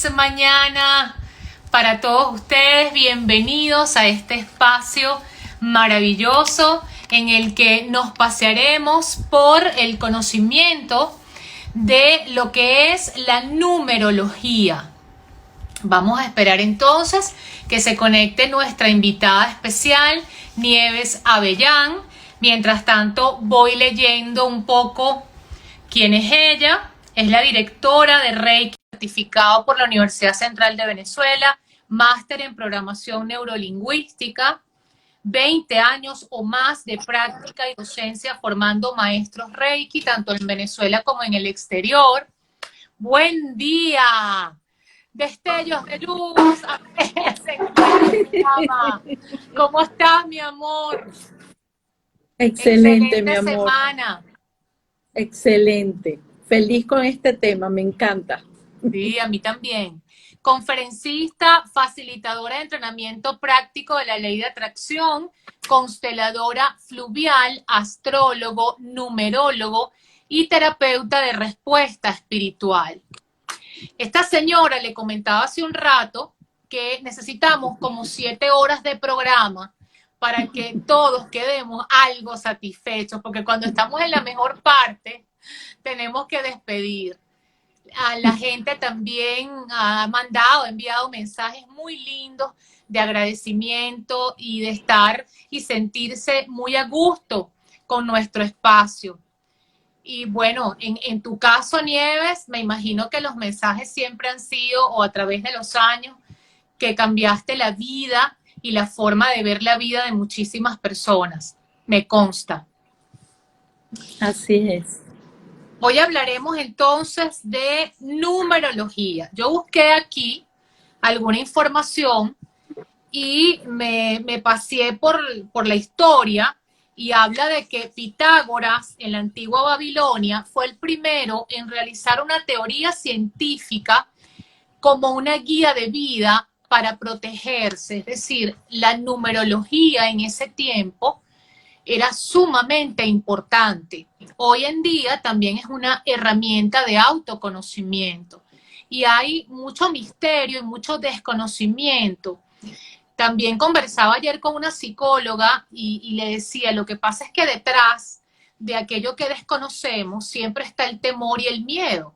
Feliz mañana para todos ustedes. Bienvenidos a este espacio maravilloso en el que nos pasearemos por el conocimiento de lo que es la numerología. Vamos a esperar entonces que se conecte nuestra invitada especial, Nieves Avellán. Mientras tanto, voy leyendo un poco quién es ella. Es la directora de Reiki, certificado por la Universidad Central de Venezuela, máster en programación neurolingüística, 20 años o más de práctica y docencia formando maestros Reiki, tanto en Venezuela como en el exterior. ¡Buen día! Destellos de luz, ¿cómo estás, mi amor? Excelente, mi amor. Semana. Excelente. Feliz con este tema, me encanta. Sí, a mí también. Conferencista, facilitadora de entrenamiento práctico de la ley de atracción, consteladora fluvial, astrólogo, numerólogo y terapeuta de respuesta espiritual. Esta señora le comentaba hace un rato que necesitamos como 7 horas de programa para que todos quedemos algo satisfechos, porque cuando estamos en la mejor parte, tenemos que despedir. A la gente también ha enviado mensajes muy lindos de agradecimiento y de estar y sentirse muy a gusto con nuestro espacio. Y bueno, en tu caso, Nieves, me imagino que los mensajes siempre han sido, o a través de los años, que cambiaste la vida y la forma de ver la vida de muchísimas personas. Me consta. Así es. Hoy hablaremos entonces de numerología. Yo busqué aquí alguna información y me paseé por la historia y habla de que Pitágoras en la antigua Babilonia fue el primero en realizar una teoría científica como una guía de vida para protegerse. Es decir, la numerología en ese tiempo era sumamente importante. Hoy en día también es una herramienta de autoconocimiento y hay mucho misterio y mucho desconocimiento. También conversaba ayer con una psicóloga y le decía, lo que pasa es que detrás de aquello que desconocemos siempre está el temor y el miedo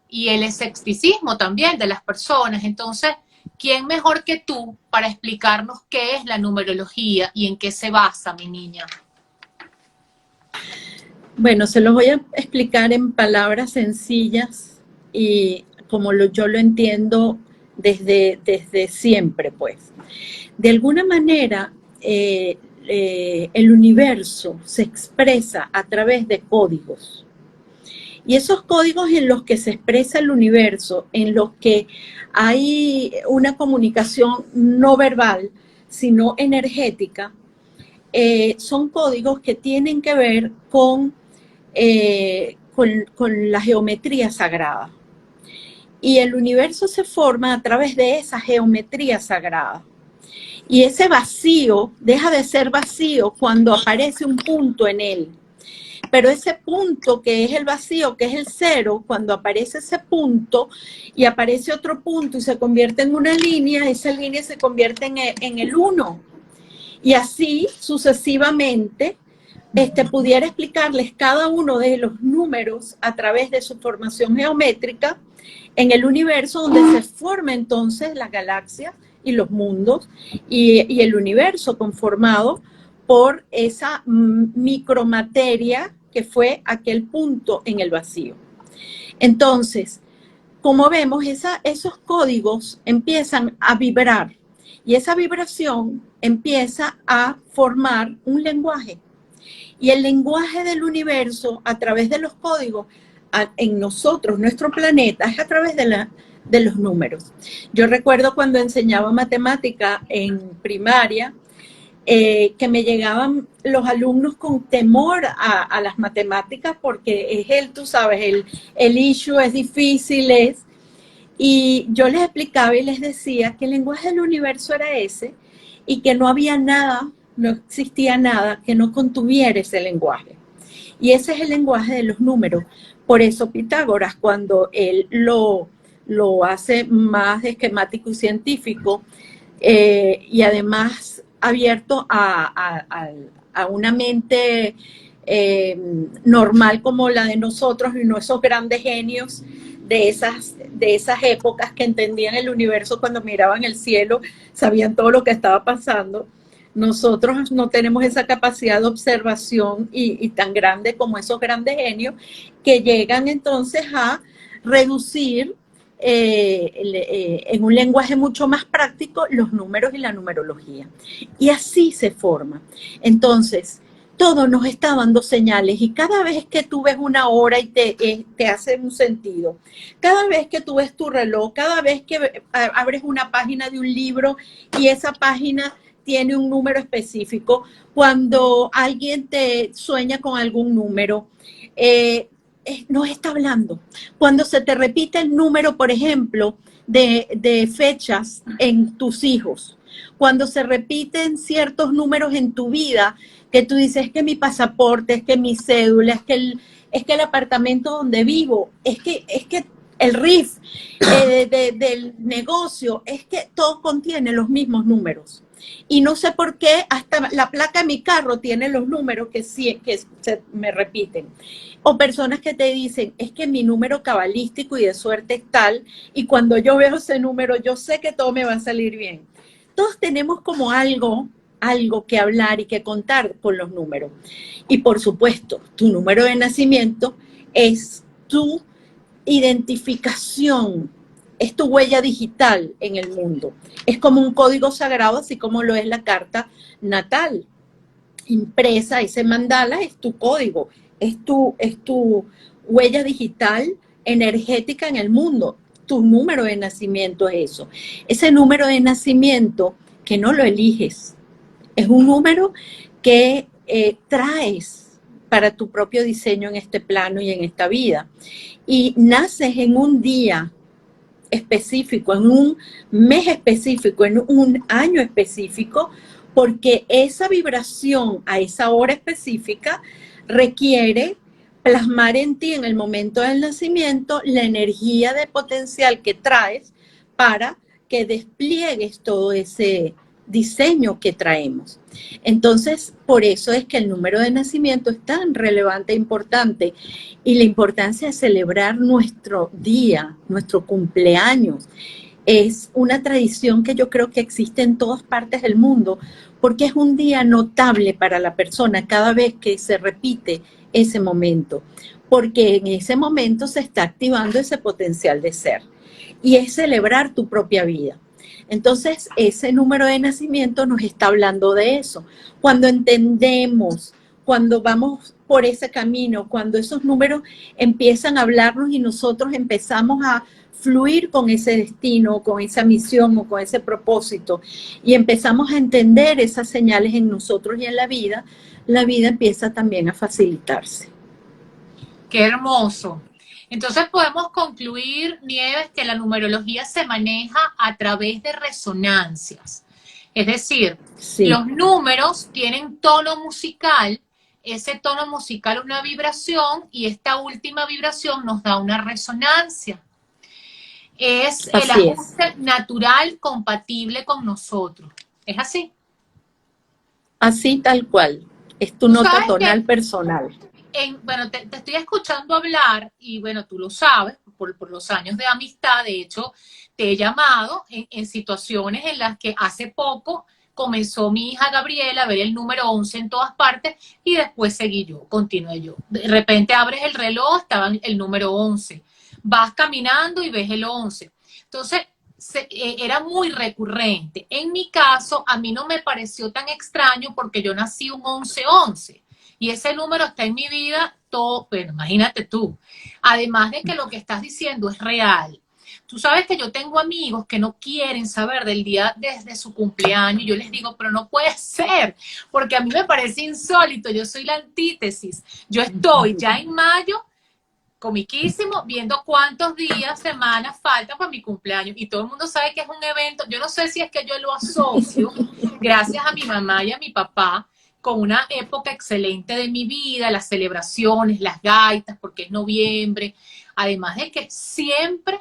y el escepticismo también de las personas. Entonces, ¿quién mejor que tú para explicarnos qué es la numerología y en qué se basa, mi niña? Bueno, se los voy a explicar en palabras sencillas y como yo lo entiendo desde siempre, pues. De alguna manera, el universo se expresa a través de códigos. Y esos códigos en los que se expresa el universo, en los que hay una comunicación no verbal, sino energética, son códigos que tienen que ver con la geometría sagrada. Y el universo se forma a través de esa geometría sagrada. Y ese vacío deja de ser vacío cuando aparece un punto en él. Pero ese punto que es el vacío, que es el cero, cuando aparece ese punto y aparece otro punto y se convierte en una línea, esa línea se convierte en el uno. Y así sucesivamente, pudiera explicarles cada uno de los números a través de su formación geométrica en el universo, donde se forma entonces las galaxias y los mundos y el universo conformado por esa micromateria que fue aquel punto en el vacío. Entonces, como vemos, esos códigos empiezan a vibrar y esa vibración empieza a formar un lenguaje. Y el lenguaje del universo a través de los códigos en nosotros, nuestro planeta, es a través de los números. Yo recuerdo cuando enseñaba matemática en primaria, que me llegaban los alumnos con temor a las matemáticas porque es tú sabes, el issue es difícil, y yo les explicaba y les decía que el lenguaje del universo era ese y que no había nada, no existía nada que no contuviera ese lenguaje. Y ese es el lenguaje de los números. Por eso Pitágoras, cuando él lo lo hace más esquemático y científico, y además abierto a una mente normal como la de nosotros y no esos grandes genios de esas épocas que entendían el universo cuando miraban el cielo, sabían todo lo que estaba pasando. Nosotros no tenemos esa capacidad de observación y tan grande como esos grandes genios que llegan entonces a reducir en un lenguaje mucho más práctico los números y la numerología. Y así se forma. Entonces, todo nos está dando señales y cada vez que tú ves una hora y te hace un sentido, cada vez que tú ves tu reloj, cada vez que abres una página de un libro y esa página tiene un número específico, cuando alguien te sueña con algún número, nos está hablando. Cuando se te repite el número, por ejemplo, de fechas en tus hijos, cuando se repiten ciertos números en tu vida, que tú dices, es que mi pasaporte, es que mi cédula, es que el apartamento donde vivo, es que el RIF del negocio, es que todo contiene los mismos números. Y no sé por qué, hasta la placa de mi carro tiene los números que sí, que se me repiten. O personas que te dicen, es que mi número cabalístico y de suerte es tal, y cuando yo veo ese número, yo sé que todo me va a salir bien. Todos tenemos como algo que hablar y que contar con los números. Y por supuesto, tu número de nacimiento es tu identificación, es tu huella digital en el mundo. Es como un código sagrado, así como lo es la carta natal. Impresa, ese mandala es tu código, es tu huella digital energética en el mundo. Tu número de nacimiento es eso. Ese número de nacimiento que no lo eliges, es un número que traes para tu propio diseño en este plano y en esta vida. Y naces en un día específico, en un mes específico, en un año específico, porque esa vibración a esa hora específica requiere plasmar en ti en el momento del nacimiento la energía de potencial que traes para que despliegues todo ese diseño que traemos. Entonces, por eso es que el número de nacimiento es tan relevante e importante, y la importancia de celebrar nuestro día, nuestro cumpleaños. Es una tradición que yo creo que existe en todas partes del mundo, porque es un día notable para la persona cada vez que se repite ese momento, porque en ese momento se está activando ese potencial de ser, y es celebrar tu propia vida. Entonces, ese número de nacimiento nos está hablando de eso. Cuando entendemos, cuando vamos por ese camino, cuando esos números empiezan a hablarnos y nosotros empezamos a fluir con ese destino, con esa misión o con ese propósito, y empezamos a entender esas señales en nosotros y en la vida empieza también a facilitarse. Qué hermoso. Entonces podemos concluir, Nieves, que la numerología se maneja a través de resonancias. Es decir, Sí. Los números tienen tono musical, ese tono musical una vibración y esta última vibración nos da una resonancia. Es el ajuste natural compatible con nosotros. ¿Es así? Así tal cual. Es tu nota tonal personal. Bueno, te estoy escuchando hablar y bueno, tú lo sabes, por los años de amistad, de hecho, te he llamado en situaciones en las que hace poco comenzó mi hija Gabriela a ver el número 11 en todas partes y después seguí yo, continué yo. De repente abres el reloj, estaba el número 11. Vas caminando y ves el 11. Entonces, era muy recurrente. En mi caso, a mí no me pareció tan extraño porque yo nací un 11-11. Y ese número está en mi vida todo, bueno, imagínate tú. Además de que lo que estás diciendo es real. Tú sabes que yo tengo amigos que no quieren saber del día desde su cumpleaños. Y yo les digo, pero no puede ser, porque a mí me parece insólito. Yo soy la antítesis. Yo estoy ya en mayo, comiquísimo, viendo cuántos días, semanas faltan para mi cumpleaños. Y todo el mundo sabe que es un evento. Yo no sé si es que yo lo asocio, gracias a mi mamá y a mi papá, con una época excelente de mi vida, las celebraciones, las gaitas, porque es noviembre, además de que siempre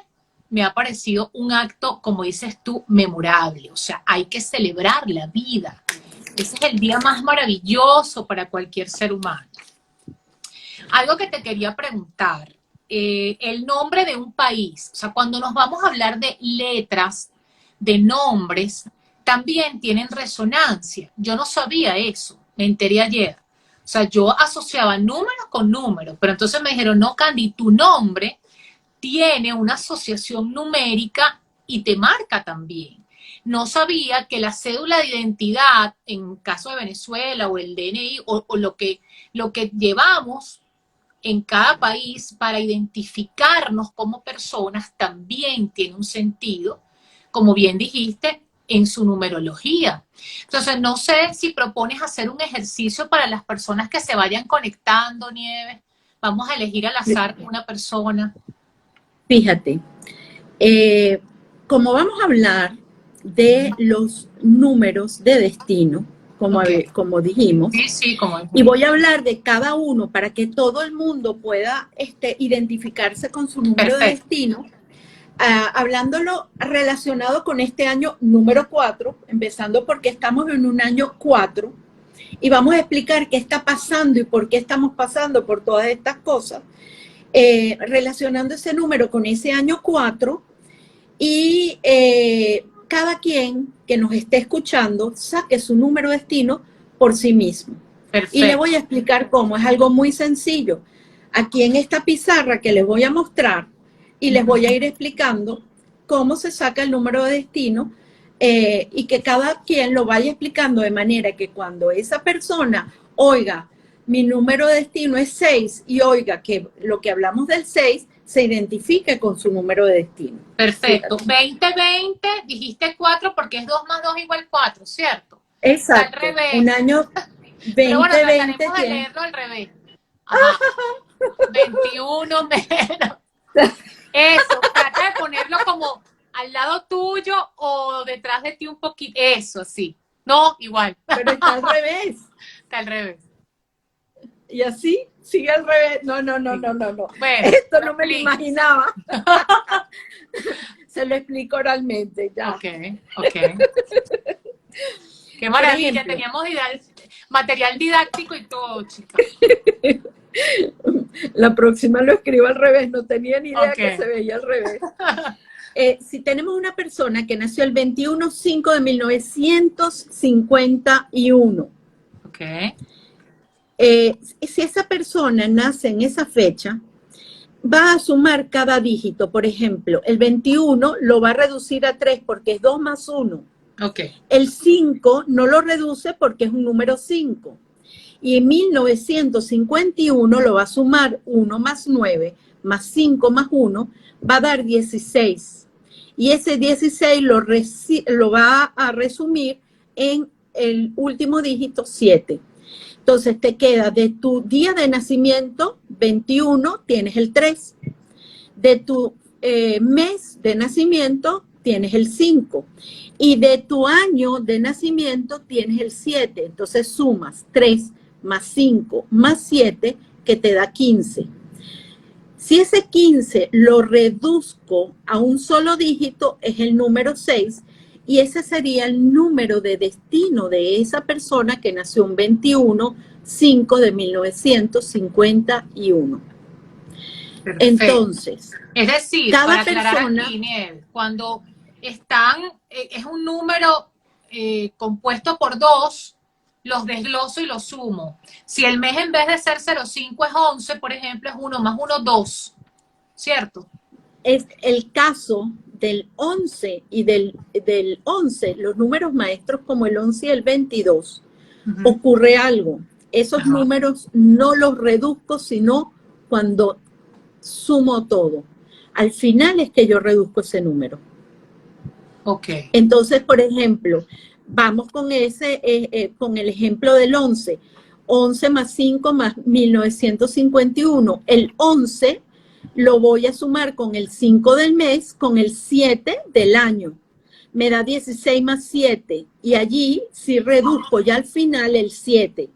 me ha parecido un acto, como dices tú, memorable. O sea, hay que celebrar la vida. Ese es el día más maravilloso para cualquier ser humano. Algo que te quería preguntar, el nombre de un país, o sea, cuando nos vamos a hablar de letras, de nombres, también tienen resonancia. Yo no sabía eso, me enteré ayer. O sea, yo asociaba números con números, pero entonces me dijeron, no, Candy, tu nombre tiene una asociación numérica y te marca también. No sabía que la cédula de identidad, en caso de Venezuela, o el DNI, o lo que llevamos en cada país para identificarnos como personas, también tiene un sentido, como bien dijiste, en su numerología. Entonces, no sé si propones hacer un ejercicio para las personas que se vayan conectando, Nieves. Vamos a elegir al azar una persona. Fíjate, como vamos a hablar de los números de destino, como dijimos, sí, sí, y voy a hablar de cada uno para que todo el mundo pueda identificarse con su número de destino, hablándolo relacionado con este año número 4, empezando porque estamos en un año 4, y vamos a explicar qué está pasando y por qué estamos pasando por todas estas cosas, relacionando ese número con ese año 4, y cada quien que nos esté escuchando saque su número de destino por sí mismo. Perfecto. Y le voy a explicar cómo. Es algo muy sencillo. Aquí en esta pizarra que les voy a mostrar y les voy a ir explicando cómo se saca el número de destino, y que cada quien lo vaya explicando de manera que cuando esa persona oiga mi número de destino es 6 y oiga que lo que hablamos del 6 se identifique con su número de destino. Perfecto. 2020, dijiste 4 porque es 2 más 2 igual 4, ¿cierto? Exacto. Al revés. Un año 2020. Pero bueno, trataremos de leerlo al revés. Ajá. 21 menos. Eso, trata de ponerlo como al lado tuyo o detrás de ti un poquito. Eso, sí. No, igual. Pero está al revés. Está al revés. Y así sigue al revés. No. Bueno, esto no me lo imaginaba. Se lo explico oralmente ya. Ok. Qué maravilla, ejemplo, teníamos material didáctico y todo, chicas. La próxima lo escribo al revés, no tenía ni idea que se veía al revés. Si tenemos una persona que nació el 21/5 de 1951. Ok. Si esa persona nace en esa fecha, va a sumar cada dígito. Por ejemplo, el 21 lo va a reducir a 3 porque es 2 más 1. Okay. El 5 no lo reduce porque es un número 5. Y en 1951 lo va a sumar 1 más 9 más 5 más 1, va a dar 16. Y ese 16 lo va a resumir en el último dígito 7. Entonces te queda de tu día de nacimiento, 21, tienes el 3. De tu mes de nacimiento, tienes el 5. Y de tu año de nacimiento, tienes el 7. Entonces sumas 3 más 5 más 7, que te da 15. Si ese 15 lo reduzco a un solo dígito, es el número 6. Y ese sería el número de destino de esa persona que nació un 21/5 de 1951. Perfecto. Entonces, es decir, cada persona, aquí, Nieves, cuando están, es un número compuesto por 2, los desgloso y los sumo. Si el mes en vez de ser 0,5 es 11, por ejemplo, es 1 más 1, 2, ¿cierto? Es el caso del 11 y del 11, los números maestros como el 11 y el 22, ocurre algo. Esos números no los reduzco, sino cuando sumo todo. Al final es que yo reduzco ese número. Ok. Entonces, por ejemplo, vamos con con el ejemplo del 11. 11 más 5 más 1951. El 11 lo voy a sumar con el 5 del mes, con el 7 del año. Me da 16 más 7. Y allí sí reduzco ya al final el 7.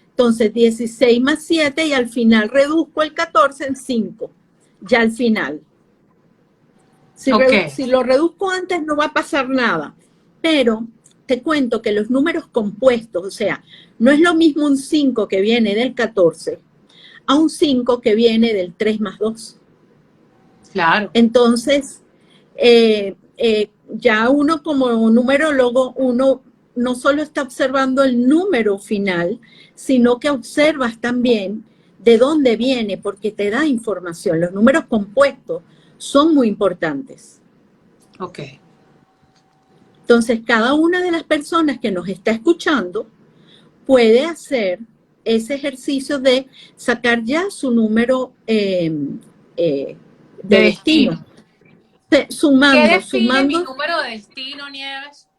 Entonces, 16 más 7 y al final reduzco el 14 en 5. Ya al final. Si lo reduzco antes no va a pasar nada, pero te cuento que los números compuestos, o sea, no es lo mismo un 5 que viene del 14 a un 5 que viene del 3 más 2. Claro. Entonces, ya uno como numerólogo, uno no solo está observando el número final, sino que observas también de dónde viene, porque te da información. Los números compuestos son muy importantes. Ok. Entonces, cada una de las personas que nos está escuchando puede hacer ese ejercicio de sacar ya su número de destino. Sumando. ¿Qué define mi número de destino, Nieves?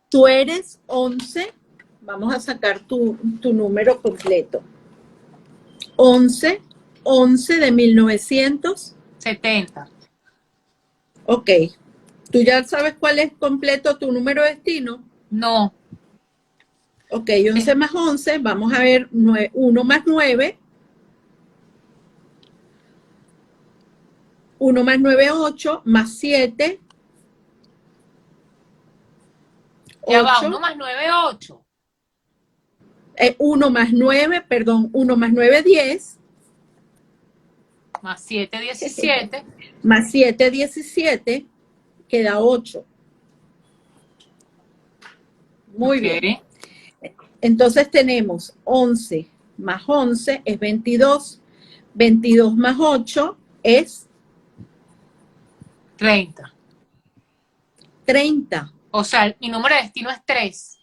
Tú eres 11, vamos a sacar tu número completo. 11 de 1970. Ok. ¿Tú ya sabes cuál es completo tu número de destino? No. Ok, 11 más 11, vamos a ver 1 más 9. 1 más 9, 8, más 7. Ya va, 1 más 9, 8. 1 más 9, perdón, 1 más 9, 10. Más 7, 17. Más 7, 17. Queda 8. Muy bien. Entonces tenemos 11 más 11 es 22. 22 más 8 es 30. 30. O sea, mi número de destino es 3.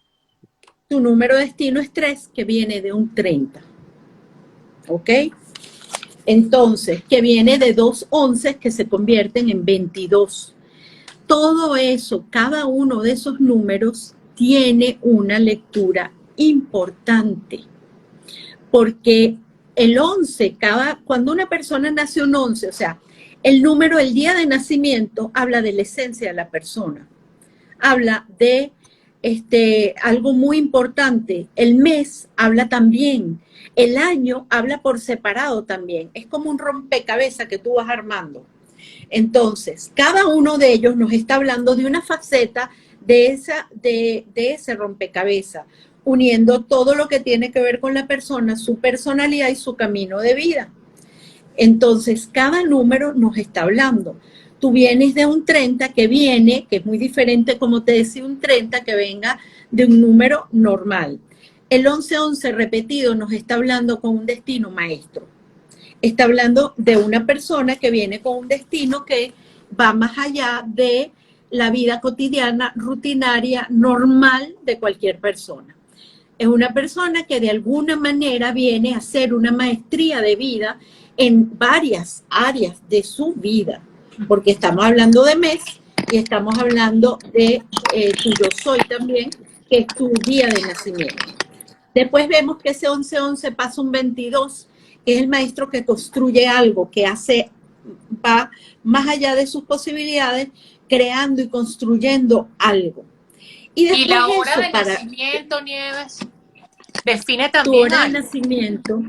Tu número de destino es 3, que viene de un 30. ¿Ok? Entonces, que viene de 2 onces que se convierten en 22. Todo eso, cada uno de esos números tiene una lectura importante. Porque el 11, cuando una persona nace un 11, o sea, el número, el día de nacimiento, habla de la esencia de la persona. Habla de algo muy importante. El mes habla también. El año habla por separado también. Es como un rompecabezas que tú vas armando. Entonces, cada uno de ellos nos está hablando de una faceta de ese rompecabezas, uniendo todo lo que tiene que ver con la persona, su personalidad y su camino de vida. Entonces, cada número nos está hablando. Tú vienes de un 30 que es muy diferente, como te decía, un 30 que venga de un número normal. El 11-11 repetido nos está hablando con un destino maestro. Está hablando de una persona que viene con un destino que va más allá de la vida cotidiana, rutinaria, normal de cualquier persona. Es una persona que de alguna manera viene a hacer una maestría de vida en varias áreas de su vida, porque estamos hablando de mes y estamos hablando de tu yo soy también, que es tu día de nacimiento. Después vemos que ese 11-11 pasa un 22, que es el maestro que construye algo, que va más allá de sus posibilidades, creando y construyendo algo. Y la hora de nacimiento, Nieves, define también tu hora de nacimiento.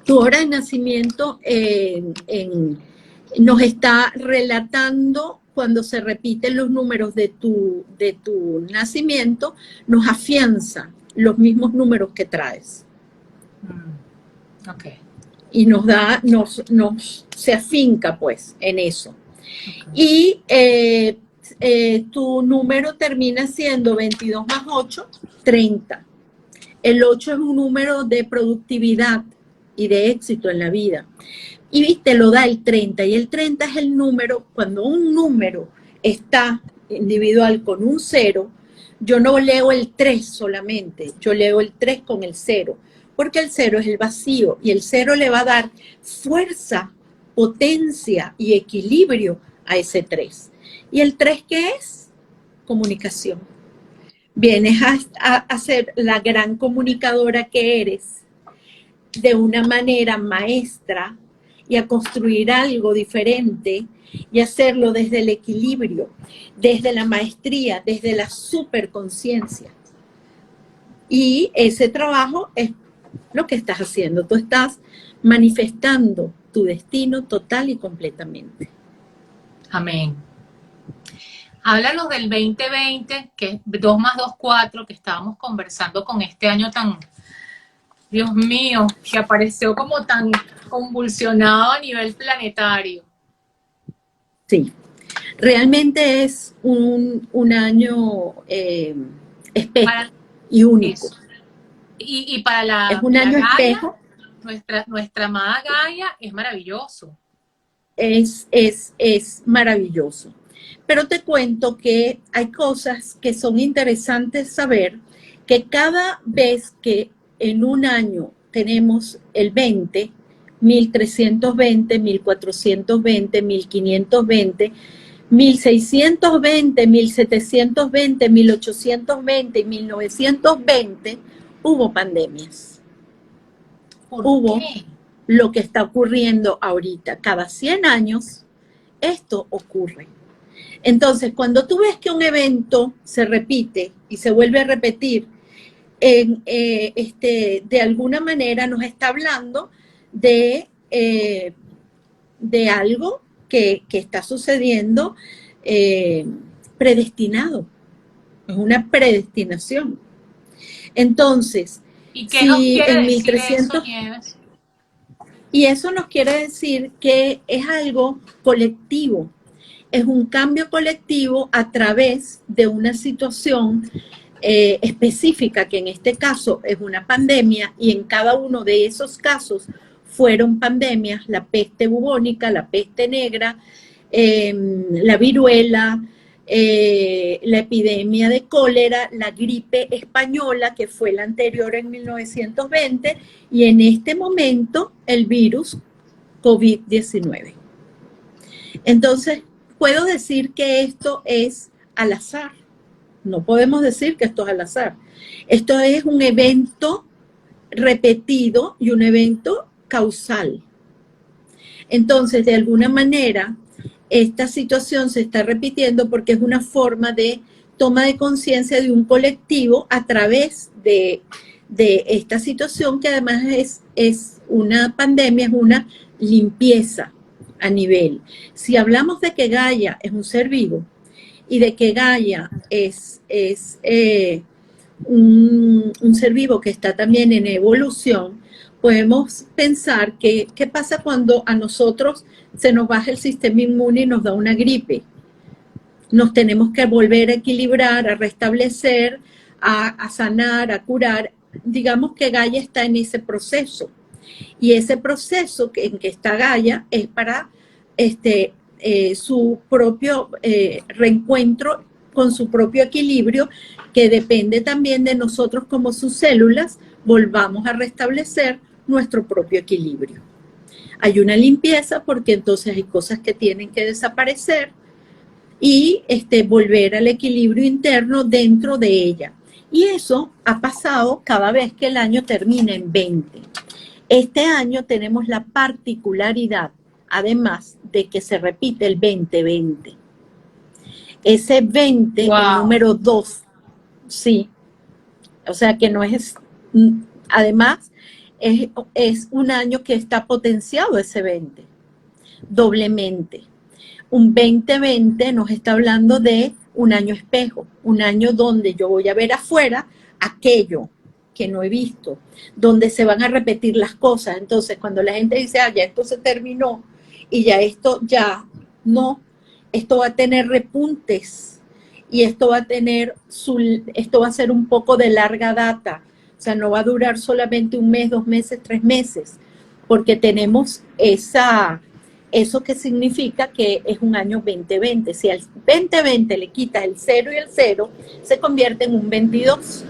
Tu hora de nacimiento nos está relatando, cuando se repiten los números de tu nacimiento, nos afianza los mismos números que traes. Okay. Y se afinca pues en eso. Okay. Y tu número termina siendo 22 más 8, 30. El 8 es un número de productividad y de éxito en la vida. Y te lo da el 30. Y el 30 es el número, cuando un número está individual con un 0, yo no leo el 3 solamente, yo leo el 3 con el 0, porque el 0 es el vacío y el 0 le va a dar fuerza, potencia y equilibrio a ese 3. ¿Y el 3 qué es? Comunicación. Vienes a ser la gran comunicadora que eres de una manera maestra y a construir algo diferente y hacerlo desde el equilibrio, desde la maestría, desde la superconciencia. Y ese trabajo es lo que estás haciendo. Tú estás manifestando tu destino total y completamente. Amén. Háblanos del 2020, que es 2 más 2, 4, que estábamos conversando con este año tan, Dios mío, que apareció como tan convulsionado a nivel planetario. Sí, realmente es un año espejo Para y único. eso. Y para Es un la año Gaia, espejo, nuestra amada Gaia, es maravilloso. es maravilloso. Pero te cuento que hay cosas que son interesantes saber, que cada vez que en un año tenemos el 20, 1320, 1420, 1520, 1620, 1720, 1820 y 1920, hubo pandemias. Hubo qué? lo que está ocurriendo ahorita. Cada 100 años esto ocurre. Entonces, cuando tú ves que un evento se repite y se vuelve a repetir, de alguna manera nos está hablando de algo que está sucediendo predestinado. Es una predestinación. Entonces, ¿Y qué nos si quiere en decir eso, 1300... Nieves? Y eso nos quiere decir que es algo colectivo, es un cambio colectivo a través de una situación específica, que en este caso es una pandemia, y en cada uno de esos casos fueron pandemias: la peste bubónica, la peste negra, la viruela, la epidemia de cólera, la gripe española, que fue la anterior en 1920, y en este momento el virus COVID-19. Entonces, puedo decir que esto es al azar. No podemos decir que esto es al azar. Esto es un evento repetido y un evento causal. Entonces, de alguna manera, esta situación se está repitiendo porque es una forma de toma de conciencia de un colectivo a través de esta situación, que además es una pandemia, es una limpieza a nivel. Si hablamos de que Gaia es un ser vivo y de que Gaia es un ser vivo que está también en evolución, podemos pensar que qué pasa cuando a nosotros se nos baja el sistema inmune y nos da una gripe. Nos tenemos que volver a equilibrar, a restablecer, a sanar, a curar. Digamos que Gaia está en ese proceso. Y ese proceso en que está Gaia es para su propio reencuentro con su propio equilibrio, que depende también de nosotros como sus células, volvamos a restablecer nuestro propio equilibrio. Hay una limpieza porque entonces hay cosas que tienen que desaparecer y volver al equilibrio interno dentro de ella. Y eso ha pasado cada vez que el año termina en 20. Este año tenemos la particularidad, además, de que se repite el 2020. Ese 20, wow, el número 2, sí. O sea que no es, además, es un año que está potenciado ese 20, doblemente. Un 2020 nos está hablando de un año espejo, un año donde yo voy a ver afuera aquello que no he visto, donde se van a repetir las cosas. Entonces, cuando la gente dice, ya esto se terminó y ya esto ya no, esto va a tener repuntes y esto va a ser un poco de larga data. O sea, no va a durar solamente un mes, 2 meses, 3 meses, porque tenemos eso que significa que es un año 2020. Si al 2020 le quitas el 0 y el 0, se convierte en un 22.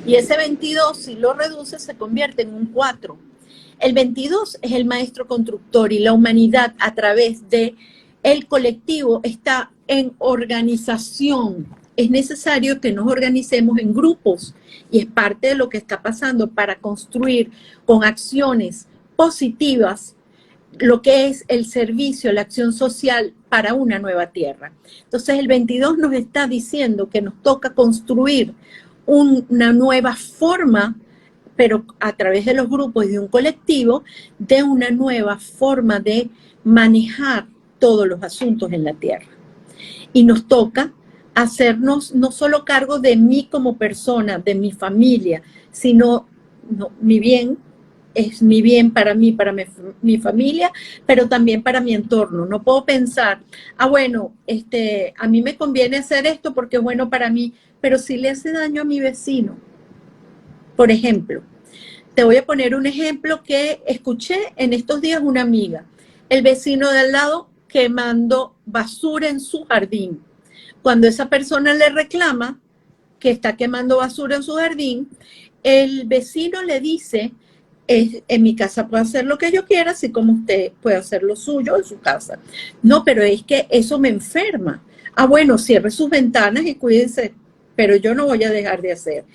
Y ese 22, si lo reduces, se convierte en un 4. El 22 es el maestro constructor y la humanidad a través de el colectivo está en organización. Es necesario que nos organicemos en grupos y es parte de lo que está pasando para construir con acciones positivas lo que es el servicio, la acción social para una nueva tierra. Entonces el 22 nos está diciendo que nos toca construir una nueva forma, pero a través de los grupos y de un colectivo, de una nueva forma de manejar todos los asuntos en la tierra. Y nos toca hacernos no solo cargo de mí como persona, de mi familia, sino mi bien es mi bien para mí, para mi familia, pero también para mi entorno. No puedo pensar, bueno, a mí me conviene hacer esto porque es bueno para mí, pero si le hace daño a mi vecino. Por ejemplo, te voy a poner un ejemplo que escuché en estos días una amiga. El vecino de al lado quemando basura en su jardín. Cuando esa persona le reclama que está quemando basura en su jardín, el vecino le dice, en mi casa puedo hacer lo que yo quiera, así como usted puede hacer lo suyo en su casa. No, pero es que eso me enferma. Bueno, cierre sus ventanas y cuídense, pero yo no voy a dejar de hacer.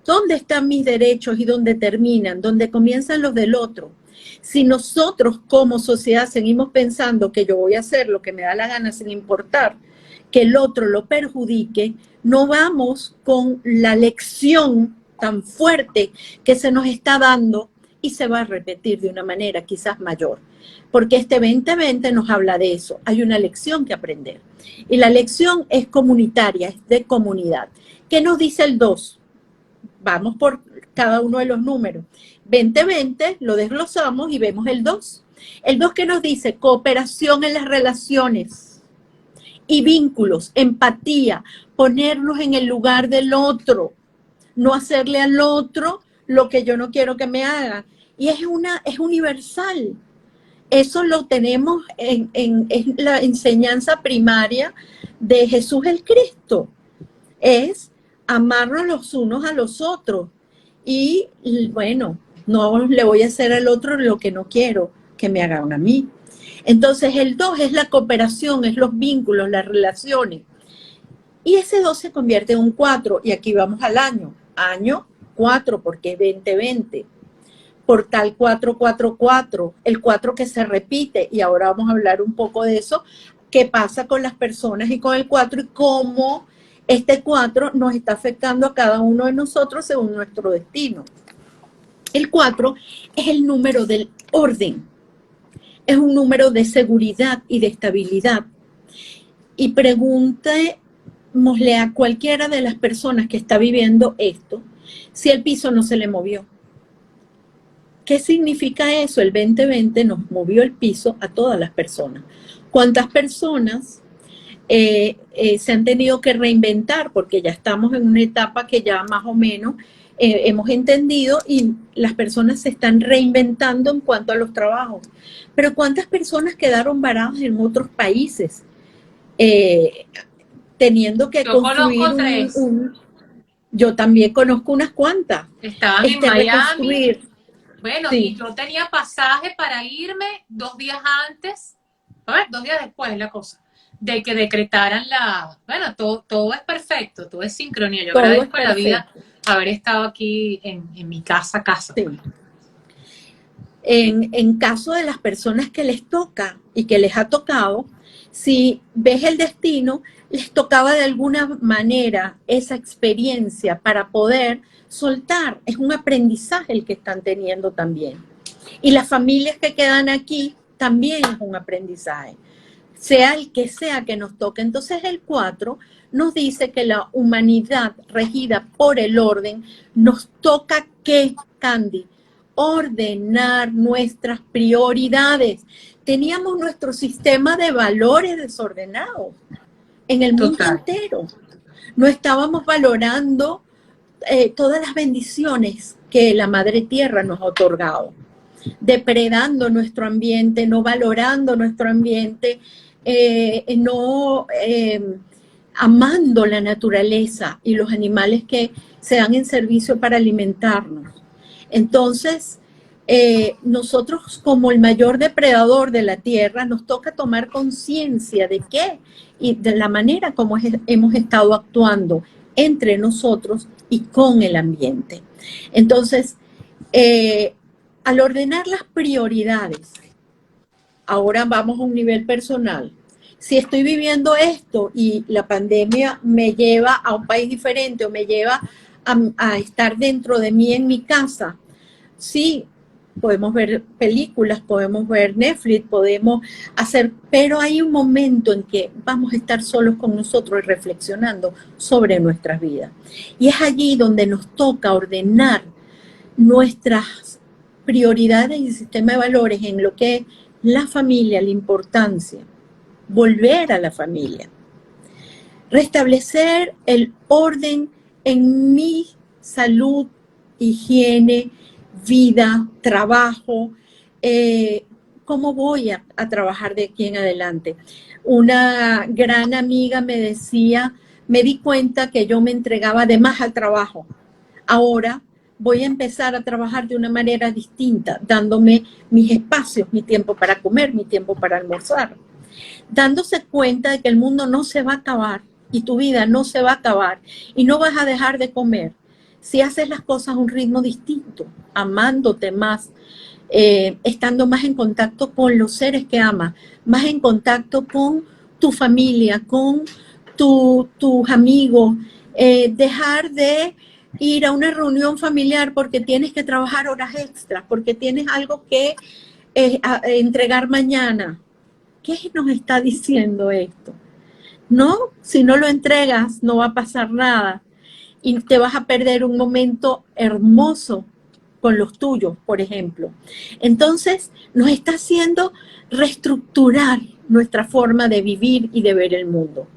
¿Dónde están mis derechos y dónde terminan? ¿Dónde comienzan los del otro? Si nosotros como sociedad seguimos pensando que yo voy a hacer lo que me da la gana sin importar que el otro lo perjudique, no vamos con la lección tan fuerte que se nos está dando y se va a repetir de una manera quizás mayor. Porque este 2020 nos habla de eso. Hay una lección que aprender. Y la lección es comunitaria, es de comunidad. ¿Qué nos dice el 2? Vamos por cada uno de los números. 2020 lo desglosamos y vemos el 2. El 2 que nos dice cooperación en las relaciones y vínculos, empatía, ponernos en el lugar del otro, no hacerle al otro lo que yo no quiero que me haga. Y es universal. Eso lo tenemos en la enseñanza primaria de Jesús el Cristo. Es amarnos los unos a los otros. Y bueno, no le voy a hacer al otro lo que no quiero que me hagan a mí. Entonces el 2 es la cooperación, es los vínculos, las relaciones. Y ese 2 se convierte en un 4 y aquí vamos al año. Año 4 porque es 2020. Portal 444, el 4 que se repite y ahora vamos a hablar un poco de eso. ¿Qué pasa con las personas y con el 4 y cómo este 4 nos está afectando a cada uno de nosotros según nuestro destino? El 4 es el número del orden. Es un número de seguridad y de estabilidad. Y pregúntemosle a cualquiera de las personas que está viviendo esto, si el piso no se le movió. ¿Qué significa eso? El 2020 nos movió el piso a todas las personas. ¿Cuántas personas se han tenido que reinventar? Porque ya estamos en una etapa que ya más o menos hemos entendido y las personas se están reinventando en cuanto a los trabajos. Pero ¿cuántas personas quedaron varadas en otros países teniendo que construir yo también conozco unas cuantas. Estaban en Miami. Bueno, sí. Y yo tenía pasaje para irme 2 días antes, 2 días después la cosa, de que decretaran bueno, todo es perfecto, todo es sincronía. Yo agradezco a la vida haber estado aquí en mi casa. Sí. En caso de las personas que les toca y que les ha tocado, si ves el destino, les tocaba de alguna manera esa experiencia para poder soltar. Es un aprendizaje el que están teniendo también. Y las familias que quedan aquí también es un aprendizaje, sea el que sea que nos toque. Entonces el 4 nos dice que la humanidad regida por el orden nos toca ¿qué, Candy? Ordenar nuestras prioridades. Teníamos nuestro sistema de valores desordenado en el mundo entero. No estábamos valorando todas las bendiciones que la Madre Tierra nos ha otorgado, depredando nuestro ambiente, no valorando nuestro ambiente, amando la naturaleza y los animales que se dan en servicio para alimentarnos. Entonces, nosotros como el mayor depredador de la tierra nos toca tomar conciencia de qué y de la manera como hemos estado actuando entre nosotros y con el ambiente. Entonces, al ordenar las prioridades, ahora vamos a un nivel personal. Si estoy viviendo esto y la pandemia me lleva a un país diferente o me lleva a estar dentro de mí en mi casa, sí, podemos ver películas, podemos ver Netflix, podemos hacer, pero hay un momento en que vamos a estar solos con nosotros y reflexionando sobre nuestras vidas. Y es allí donde nos toca ordenar nuestras prioridades y sistema de valores en lo que es la familia, la importancia, volver a la familia, restablecer el orden en mi salud, higiene, vida, trabajo, cómo voy a trabajar de aquí en adelante. Una gran amiga me decía, me di cuenta que yo me entregaba de más al trabajo. Ahora voy a empezar a trabajar de una manera distinta, dándome mis espacios, mi tiempo para comer, mi tiempo para almorzar, dándose cuenta de que el mundo no se va a acabar y tu vida no se va a acabar y no vas a dejar de comer si haces las cosas a un ritmo distinto, amándote más, estando más en contacto con los seres que amas, más en contacto con tu familia, con tus amigos, dejar de ir a una reunión familiar porque tienes que trabajar horas extras, porque tienes algo que entregar mañana. ¿Qué nos está diciendo esto? No, si no lo entregas no va a pasar nada y te vas a perder un momento hermoso con los tuyos, por ejemplo. Entonces, nos está haciendo reestructurar nuestra forma de vivir y de ver el mundo.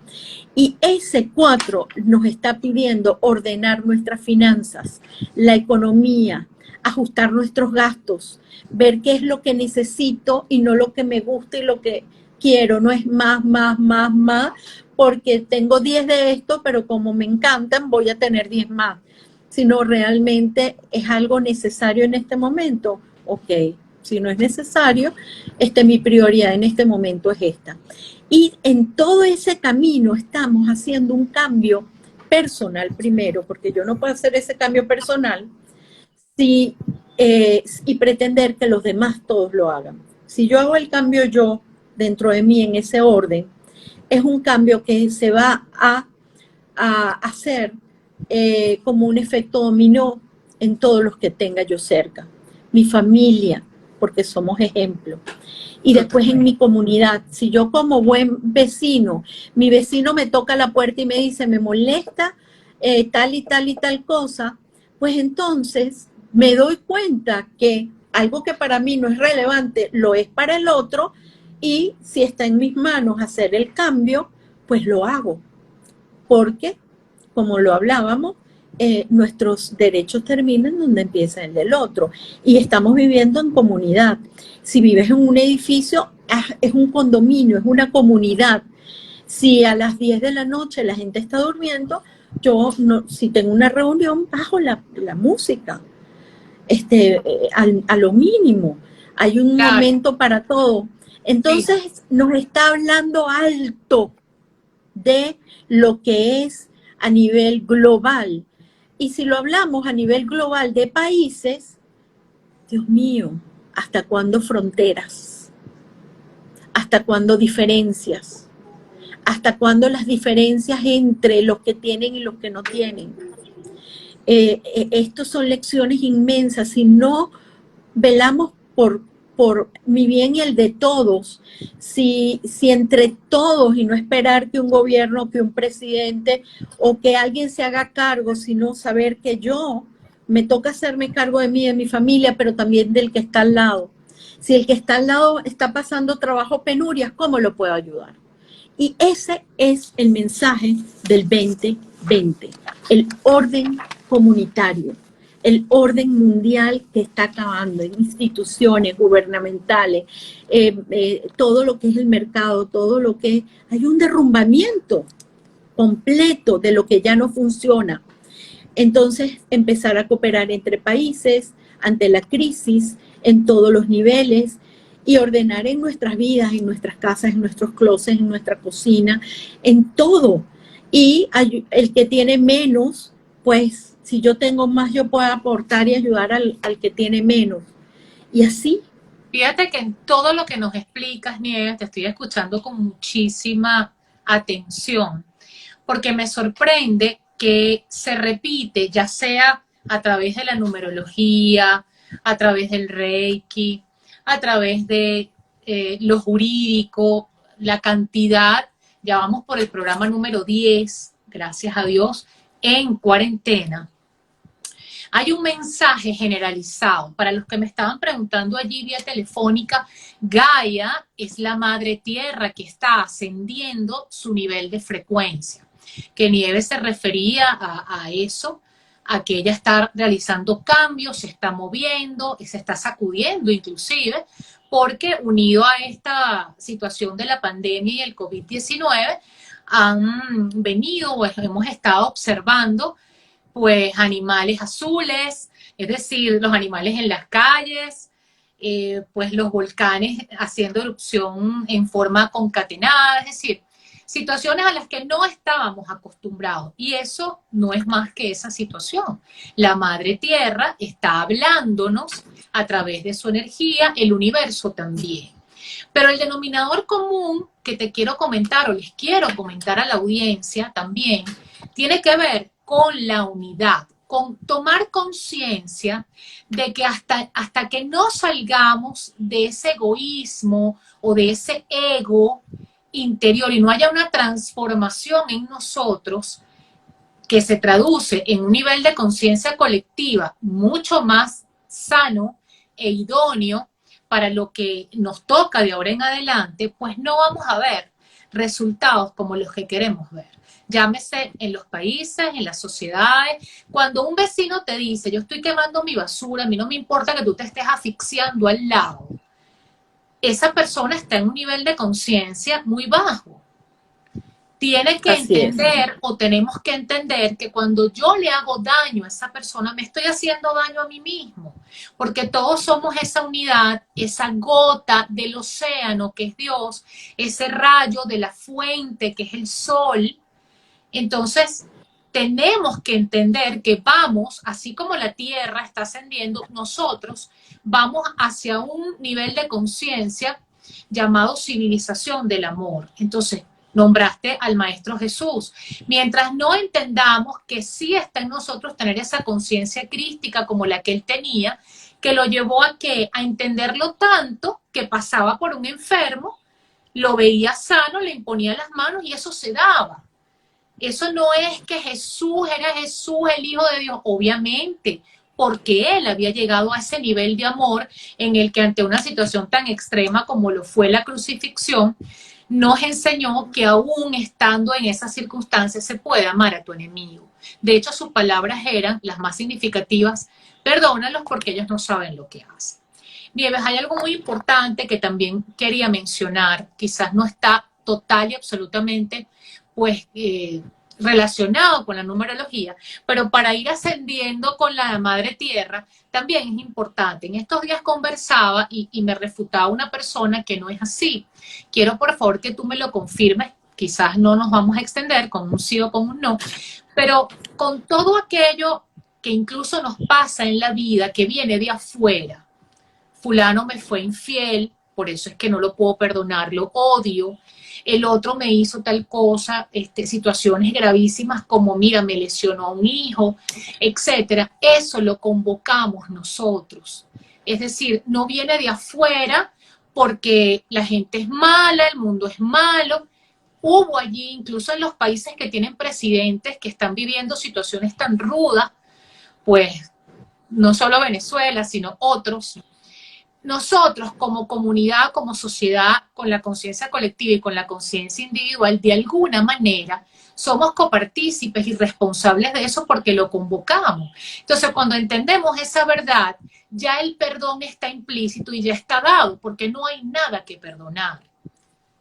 Y ese 4 nos está pidiendo ordenar nuestras finanzas, la economía, ajustar nuestros gastos, ver qué es lo que necesito y no lo que me gusta y lo que quiero. No es más, porque tengo 10 de esto, pero como me encantan, voy a tener 10 más. Sino realmente es algo necesario en este momento. Ok, si no es necesario, mi prioridad en este momento es esta. Y en todo ese camino estamos haciendo un cambio personal primero, porque yo no puedo hacer ese cambio personal y pretender que los demás todos lo hagan. Si yo hago el cambio yo dentro de mí en ese orden, es un cambio que se va a hacer como un efecto dominó en todos los que tenga yo cerca. Mi familia, porque somos ejemplos. Y después en mi comunidad, si yo como buen vecino, mi vecino me toca la puerta y me dice, me molesta tal y tal y tal cosa, pues entonces me doy cuenta que algo que para mí no es relevante, lo es para el otro, y si está en mis manos hacer el cambio, pues lo hago. Porque, como lo hablábamos, nuestros derechos terminan donde empieza el del otro. Y estamos viviendo en comunidad. Si vives en un edificio, es un condominio, es una comunidad. Si a las 10 de la noche la gente está durmiendo, yo, no, si tengo una reunión, bajo la música, a lo mínimo. Hay un momento para todo. Entonces, nos está hablando alto de lo que es a nivel global. Y si lo hablamos a nivel global de países, Dios mío, ¿hasta cuándo fronteras? ¿Hasta cuándo diferencias? ¿Hasta cuándo las diferencias entre los que tienen y los que no tienen? Estos son lecciones inmensas. Si no velamos por mi bien y el de todos, si entre todos y no esperar que un gobierno, que un presidente o que alguien se haga cargo, sino saber que yo me toca hacerme cargo de mí, de mi familia, pero también del que está al lado. Si el que está al lado está pasando trabajo, penurias, ¿cómo lo puedo ayudar? Y ese es el mensaje del 2020, el orden comunitario, el orden mundial que está acabando, en instituciones gubernamentales, todo lo que es el mercado, todo lo que hay un derrumbamiento completo de lo que ya no funciona. Entonces, empezar a cooperar entre países ante la crisis en todos los niveles y ordenar en nuestras vidas, en nuestras casas, en nuestros closets, en nuestra cocina, en todo. Y el que tiene menos, pues si yo tengo más, yo puedo aportar y ayudar al que tiene menos. Y así. Fíjate que en todo lo que nos explicas, Nieves, te estoy escuchando con muchísima atención, porque me sorprende que se repite, ya sea a través de la numerología, a través del Reiki, a través de lo jurídico, la cantidad, ya vamos por el programa número 10, gracias a Dios, en cuarentena. Hay un mensaje generalizado. Para los que me estaban preguntando allí vía telefónica, Gaia es la madre tierra que está ascendiendo su nivel de frecuencia. Que Nieves se refería a eso, a que ella está realizando cambios, se está moviendo, se está sacudiendo inclusive, porque unido a esta situación de la pandemia y el COVID-19, han venido o hemos estado observando pues animales azules, es decir, los animales en las calles, pues los volcanes haciendo erupción en forma concatenada, es decir, situaciones a las que no estábamos acostumbrados. Y eso no es más que esa situación. La Madre Tierra está hablándonos a través de su energía, el universo también. Pero el denominador común que te quiero comentar o les quiero comentar a la audiencia también tiene que ver con la unidad, con tomar conciencia de que hasta que no salgamos de ese egoísmo o de ese ego interior y no haya una transformación en nosotros que se traduce en un nivel de conciencia colectiva mucho más sano e idóneo para lo que nos toca de ahora en adelante, pues no vamos a ver resultados como los que queremos ver. Llámese en los países, en las sociedades. Cuando un vecino te dice, yo estoy quemando mi basura, a mí no me importa que tú te estés asfixiando al lado, esa persona está en un nivel de conciencia muy bajo. Tiene que entender o tenemos que entender que cuando yo le hago daño a esa persona, me estoy haciendo daño a mí mismo, porque todos somos esa unidad, esa gota del océano que es Dios, ese rayo de la fuente que es el sol. Entonces, tenemos que entender que vamos, así como la Tierra está ascendiendo, nosotros vamos hacia un nivel de conciencia llamado civilización del amor. Entonces, nombraste al Maestro Jesús. Mientras no entendamos que sí está en nosotros tener esa conciencia crística como la que él tenía, que lo llevó a ¿qué? A entenderlo tanto que pasaba por un enfermo, lo veía sano, le imponía las manos y eso se daba. Eso no es que Jesús era Jesús, el Hijo de Dios, obviamente, porque él había llegado a ese nivel de amor en el que ante una situación tan extrema como lo fue la crucifixión, nos enseñó que aún estando en esas circunstancias se puede amar a tu enemigo. De hecho, sus palabras eran las más significativas: perdónalos porque ellos no saben lo que hacen. Nieves, hay algo muy importante que también quería mencionar, quizás no está total y absolutamente pues relacionado con la numerología, pero para ir ascendiendo con la Madre Tierra también es importante. En estos días conversaba y me refutaba una persona que no es así. Quiero por favor que tú me lo confirmes, quizás no nos vamos a extender con un sí o con un no, pero con todo aquello que incluso nos pasa en la vida, que viene de afuera, fulano me fue infiel, por eso es que no lo puedo perdonar, lo odio, el otro me hizo tal cosa, situaciones gravísimas como, mira, me lesionó a un hijo, etcétera. Eso lo convocamos nosotros. Es decir, no viene de afuera porque la gente es mala, el mundo es malo. Hubo allí, incluso en los países que tienen presidentes que están viviendo situaciones tan rudas, pues no solo Venezuela, sino otros. Nosotros como comunidad, como sociedad, con la conciencia colectiva y con la conciencia individual, de alguna manera somos copartícipes y responsables de eso porque lo convocamos. Entonces, cuando entendemos esa verdad, ya el perdón está implícito y ya está dado, porque no hay nada que perdonar.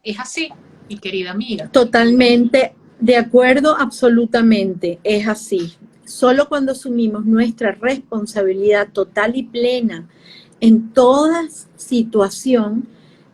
Es así, mi querida amiga. Totalmente de acuerdo, absolutamente, es así. Solo cuando asumimos nuestra responsabilidad total y plena en toda situación,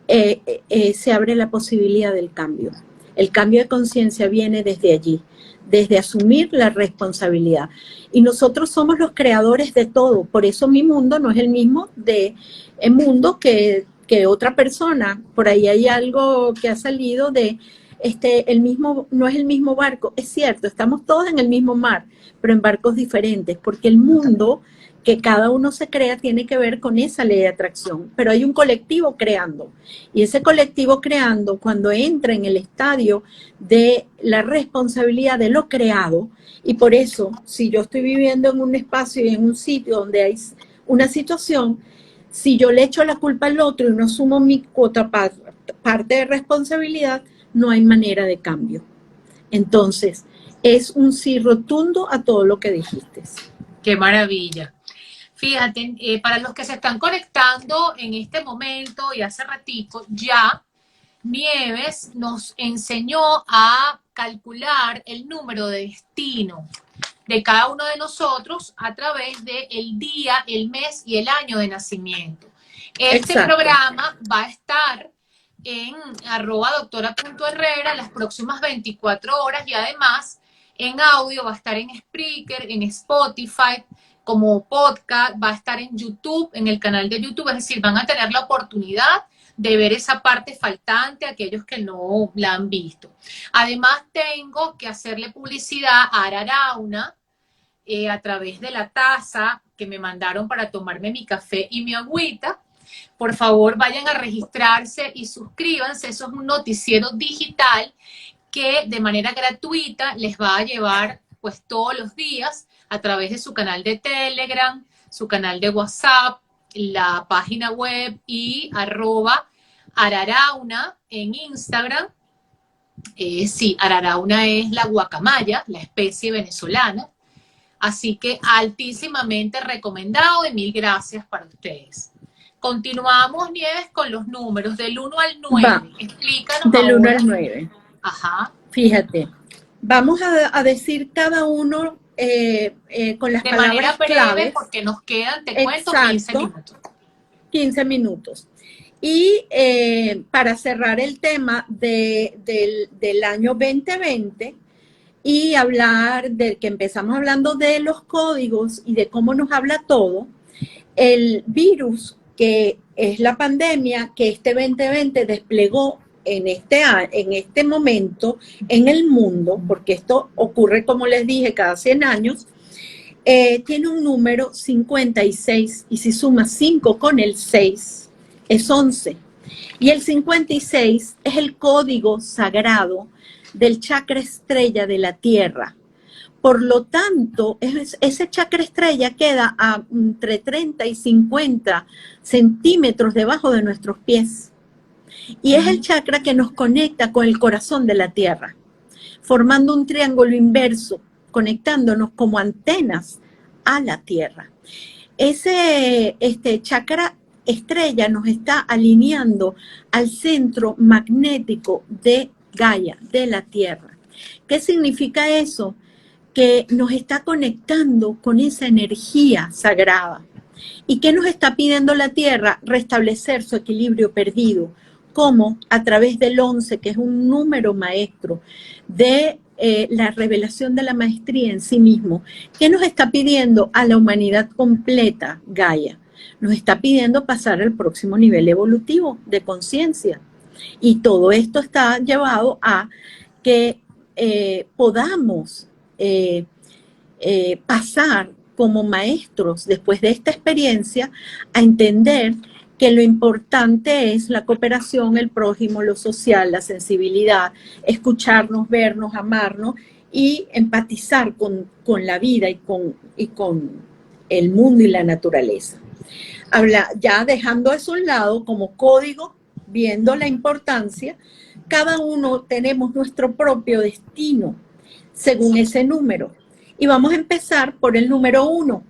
se abre la posibilidad del cambio. El cambio de conciencia viene desde allí, desde asumir la responsabilidad. Y nosotros somos los creadores de todo, por eso mi mundo no es el mismo de el mundo que otra persona. Por ahí hay algo que ha salido de el mismo, no es el mismo barco. Es cierto, estamos todos en el mismo mar, pero en barcos diferentes, porque el mundo que cada uno se crea tiene que ver con esa ley de atracción, pero hay un colectivo creando. Y ese colectivo creando, cuando entra en el estadio de la responsabilidad de lo creado, y por eso, si yo estoy viviendo en un espacio y en un sitio donde hay una situación, si yo le echo la culpa al otro y no asumo mi cuota parte de responsabilidad, no hay manera de cambio. Entonces, es un sí rotundo a todo lo que dijiste. Qué maravilla. Fíjate, para los que se están conectando en este momento y hace ratito, ya Nieves nos enseñó a calcular el número de destino de cada uno de nosotros a través del día, el mes y el año de nacimiento. Este Exacto. programa va a estar en @doctora.herrera las próximas 24 horas y además en audio va a estar en Spreaker, en Spotify, como podcast, va a estar en YouTube, en el canal de YouTube, es decir, van a tener la oportunidad de ver esa parte faltante a aquellos que no la han visto. Además, tengo que hacerle publicidad a Ararauna a través de la taza que me mandaron para tomarme mi café y mi agüita. Por favor, vayan a registrarse y suscríbanse. Eso es un noticiero digital que de manera gratuita les va a llevar pues todos los días a través de su canal de Telegram, su canal de WhatsApp, la página web y @Ararauna en Instagram. Sí, Ararauna es la guacamaya, la especie venezolana. Así que altísimamente recomendado y mil gracias para ustedes. Continuamos, Nieves, con los números del 1 al 9. Va, Explícanos del ahora. 1 al 9. Ajá. Fíjate, vamos a decir cada uno con las De palabras manera breve, claves. porque nos quedan, te cuento, Exacto, 15 minutos. 15 minutos. Y para cerrar el tema del año 2020 y hablar del que empezamos hablando de los códigos y de cómo nos habla todo, el virus que es la pandemia que este 2020 desplegó en este momento en el mundo, porque esto ocurre, como les dije, cada 100 años, tiene un número 56 y si suma 5 con el 6 es 11. Y el 56 es el código sagrado del chakra estrella de la Tierra. Por lo tanto, ese chakra estrella queda a entre 30 y 50 centímetros debajo de nuestros pies. Y es el chakra que nos conecta con el corazón de la Tierra, formando un triángulo inverso, conectándonos como antenas a la Tierra. Este chakra estrella nos está alineando al centro magnético de Gaia, de la Tierra. ¿Qué significa eso? Que nos está conectando con esa energía sagrada. ¿Y qué nos está pidiendo la Tierra? Restablecer su equilibrio perdido, como a través del 11, que es un número maestro de la revelación de la maestría en sí mismo. ¿Qué nos está pidiendo a la humanidad completa, Gaia? Nos está pidiendo pasar al próximo nivel evolutivo de conciencia. Y todo esto está llevado a que podamos pasar como maestros después de esta experiencia a entender que lo importante es la cooperación, el prójimo, lo social, la sensibilidad, escucharnos, vernos, amarnos y empatizar con la vida y con el mundo y la naturaleza. Ya dejando eso a un lado como código, viendo la importancia, cada uno tenemos nuestro propio destino según ese número. Y vamos a empezar por el número 1.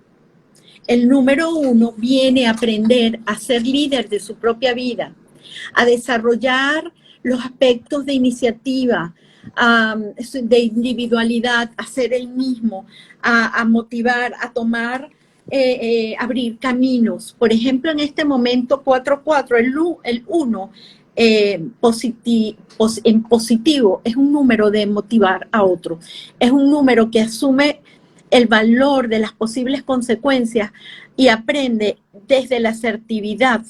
El número 1 viene a aprender a ser líder de su propia vida, a desarrollar los aspectos de iniciativa, de individualidad, a ser el mismo, a motivar, a tomar, abrir caminos. Por ejemplo, en este momento 4-4, el 1, en positivo, es un número de motivar a otro. Es un número que asume el valor de las posibles consecuencias y aprende desde la asertividad,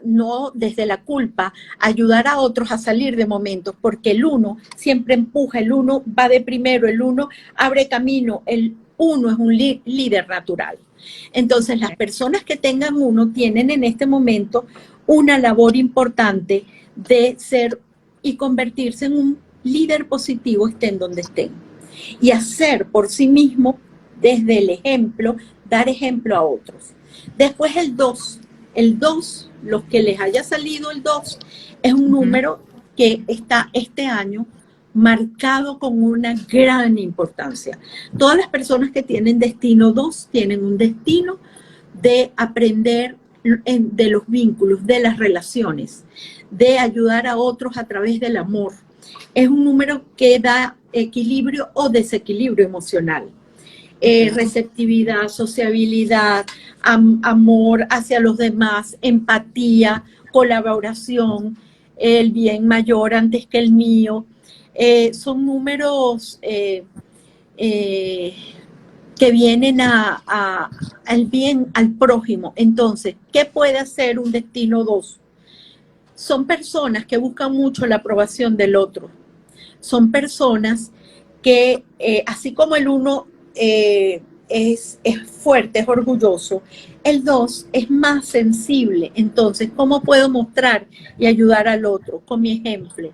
no desde la culpa, a ayudar a otros a salir de momentos, porque el 1 siempre empuja, el 1 va de primero, el 1 abre camino, el 1 es un líder natural. Entonces, las personas que tengan 1 tienen en este momento una labor importante de ser y convertirse en un líder positivo, estén donde estén. Y hacer por sí mismo, desde el ejemplo, dar ejemplo a otros. Después el 2. El 2, los que les haya salido el 2, es un número que está este año marcado con una gran importancia. Todas las personas que tienen destino 2 tienen un destino de aprender de los vínculos, de las relaciones, de ayudar a otros a través del amor. Es un número que da equilibrio o desequilibrio emocional. Receptividad, sociabilidad, amor hacia los demás, empatía, colaboración, el bien mayor antes que el mío. Son números que vienen al bien, al prójimo. Entonces, ¿qué puede hacer un destino 2? Son personas que buscan mucho la aprobación del otro. Son personas que, así como el 1 es fuerte, es orgulloso, el 2 es más sensible. Entonces, ¿cómo puedo mostrar y ayudar al otro? Con mi ejemplo.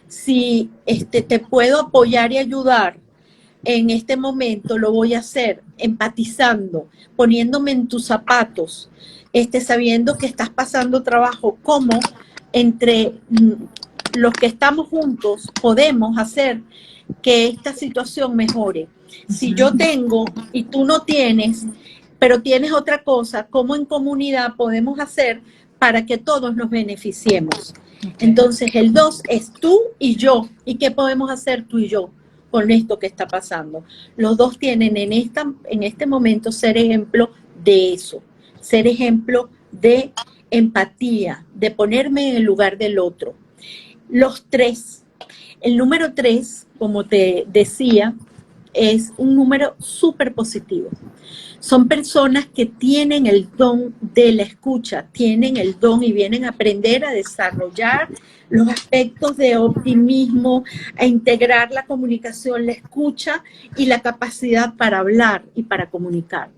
Si te puedo apoyar y ayudar en este momento, lo voy a hacer empatizando, poniéndome en tus zapatos, sabiendo que estás pasando trabajo, cómo entre los que estamos juntos podemos hacer que esta situación mejore. Si yo tengo y tú no tienes, pero tienes otra cosa, ¿cómo en comunidad podemos hacer para que todos nos beneficiemos? Entonces el 2 es tú y yo. ¿Y qué podemos hacer tú y yo con esto que está pasando? Los 2 tienen en este momento ser ejemplo de eso, ser ejemplo de empatía, de ponerme en el lugar del otro. Los 3, el número 3, como te decía, es un número súper positivo. Son personas que tienen el don de la escucha, tienen el don y vienen a aprender a desarrollar los aspectos de optimismo, a integrar la comunicación, la escucha y la capacidad para hablar y para comunicar.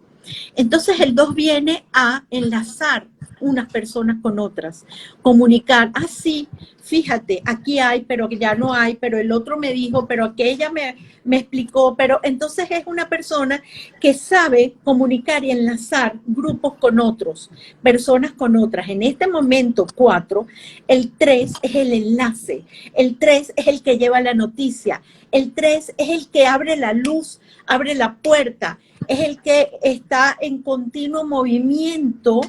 Entonces el 2 viene a enlazar unas personas con otras, comunicar, sí, fíjate, aquí hay, pero ya no hay, pero el otro me dijo, pero aquella me explicó, pero entonces es una persona que sabe comunicar y enlazar grupos con otros, personas con otras. En este momento 4, el 3 es el enlace, el 3 es el que lleva la noticia, el 3 es el que abre la luz, abre la puerta, es el que está en continuo movimiento.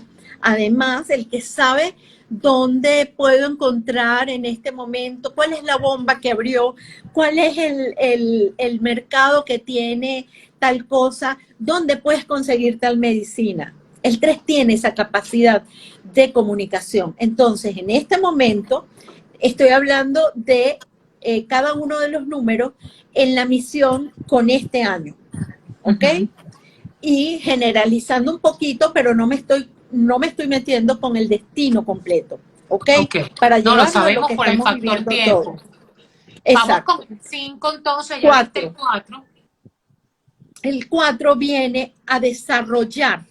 Además, el que sabe dónde puedo encontrar en este momento, cuál es la bomba que abrió, cuál es el mercado que tiene tal cosa, dónde puedes conseguir tal medicina. El 3 tiene esa capacidad de comunicación. Entonces, en este momento, estoy hablando de cada uno de los números en la misión con este año, ¿ok? Y generalizando un poquito, pero no me estoy metiendo con el destino completo, ¿ok? Para no lo sabemos lo que por el factor tiempo. Todos. Vamos con el 5 entonces, ya 4. El 4. El 4 viene a desarrollar.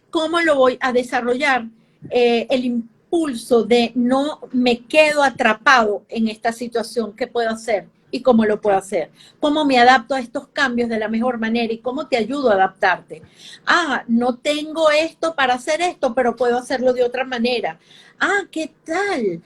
¿Cómo lo voy a desarrollar? El impulso de no me quedo atrapado en esta situación, ¿qué puedo hacer? ¿Y cómo lo puedo hacer? ¿Cómo me adapto a estos cambios de la mejor manera? ¿Y cómo te ayudo a adaptarte? No tengo esto para hacer esto, pero puedo hacerlo de otra manera. ¿Qué tal?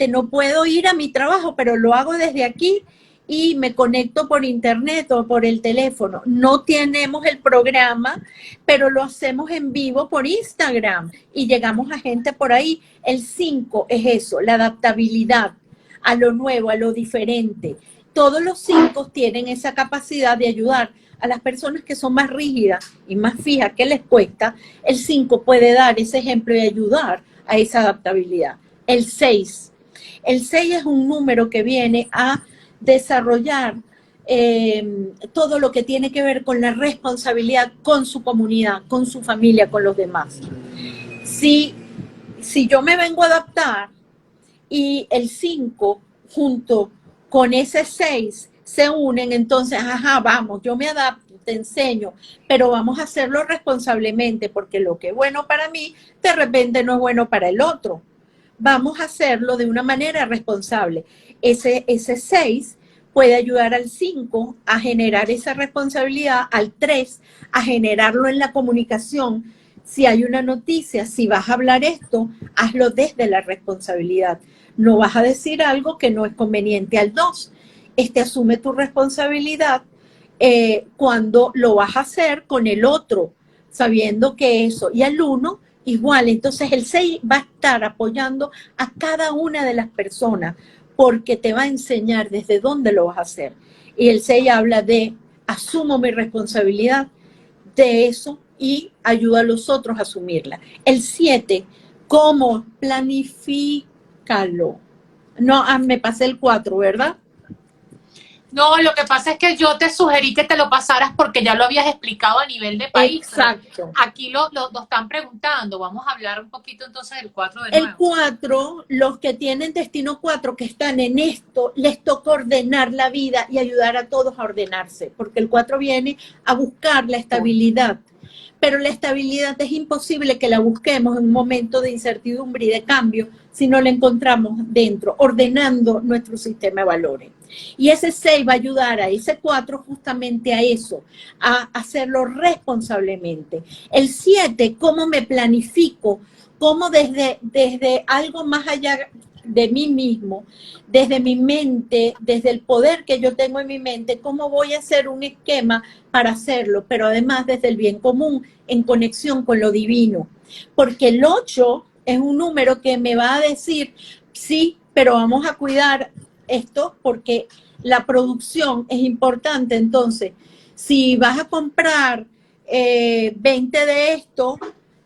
No puedo ir a mi trabajo, pero lo hago desde aquí y me conecto por internet o por el teléfono. No tenemos el programa, pero lo hacemos en vivo por Instagram y llegamos a gente por ahí. El 5 es eso, la adaptabilidad a lo nuevo, a lo diferente. Todos los 5 tienen esa capacidad de ayudar a las personas que son más rígidas y más fijas, que les cuesta. El 5 puede dar ese ejemplo y ayudar a esa adaptabilidad. El 6 es un número que viene a desarrollar todo lo que tiene que ver con la responsabilidad con su comunidad, con su familia, con los demás. Si yo me vengo a adaptar y el 5 junto con ese 6 se unen, entonces, vamos, yo me adapto, te enseño, pero vamos a hacerlo responsablemente, porque lo que es bueno para mí, de repente no es bueno para el otro. Vamos a hacerlo de una manera responsable. Ese 6 puede ayudar al 5 a generar esa responsabilidad, al 3 a generarlo en la comunicación. Si hay una noticia, si vas a hablar esto, hazlo desde la responsabilidad. No vas a decir algo que no es conveniente. Al 2, asume tu responsabilidad cuando lo vas a hacer con el otro, sabiendo que eso. Y al 1, igual. Entonces el 6 va a estar apoyando a cada una de las personas porque te va a enseñar desde dónde lo vas a hacer. Y el 6 habla de asumo mi responsabilidad de eso y ayuda a los otros a asumirla. El 7, ¿cómo? Planifícalo. No, me pasé el 4, ¿verdad? No, lo que pasa es que yo te sugerí que te lo pasaras porque ya lo habías explicado a nivel de país. Exacto. Aquí lo están preguntando. Vamos a hablar un poquito entonces del 4 de nuevo. El 4, los que tienen destino 4, que están en esto, les toca ordenar la vida y ayudar a todos a ordenarse, porque el 4 viene a buscar la estabilidad. Pero la estabilidad es imposible que la busquemos en un momento de incertidumbre y de cambio si no la encontramos dentro, ordenando nuestro sistema de valores. Y ese 6 va a ayudar a ese 4 justamente a eso, a hacerlo responsablemente. El 7, ¿cómo me planifico? ¿Cómo desde algo más allá de mí mismo, desde mi mente, desde el poder que yo tengo en mi mente, cómo voy a hacer un esquema para hacerlo, pero además desde el bien común, en conexión con lo divino? Porque el 8 es un número que me va a decir, sí, pero vamos a cuidar esto porque la producción es importante. Entonces, si vas a comprar 20 de esto,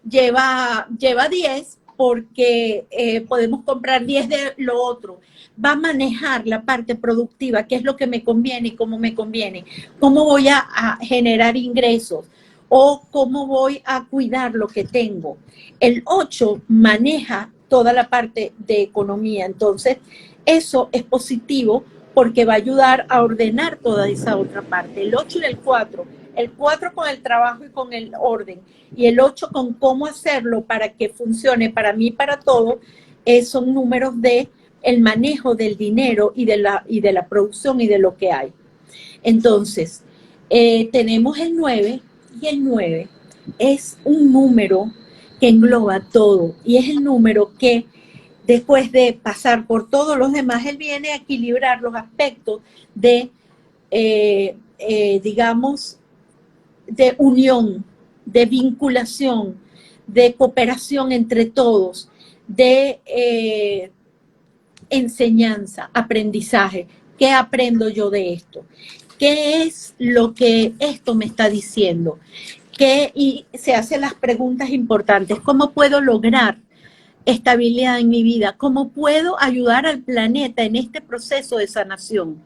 lleva 10 porque podemos comprar 10 de lo otro. Va a manejar la parte productiva, qué es lo que me conviene y cómo me conviene, cómo voy a generar ingresos o cómo voy a cuidar lo que tengo. El 8 maneja toda la parte de economía, entonces eso es positivo porque va a ayudar a ordenar toda esa otra parte. El 8 y el 4 con el trabajo y con el orden, y el 8 con cómo hacerlo para que funcione para mí y para todos, son números de el manejo del dinero y de la producción y de lo que hay. Entonces, tenemos el 9, y el 9 es un número que engloba todo, y es el número que después de pasar por todos los demás, él viene a equilibrar los aspectos de, digamos, de unión, de vinculación, de cooperación entre todos, de enseñanza, aprendizaje. ¿Qué aprendo yo de esto? ¿Qué es lo que esto me está diciendo? Y se hacen las preguntas importantes. ¿Cómo puedo lograr estabilidad en mi vida? ¿Cómo puedo ayudar al planeta en este proceso de sanación?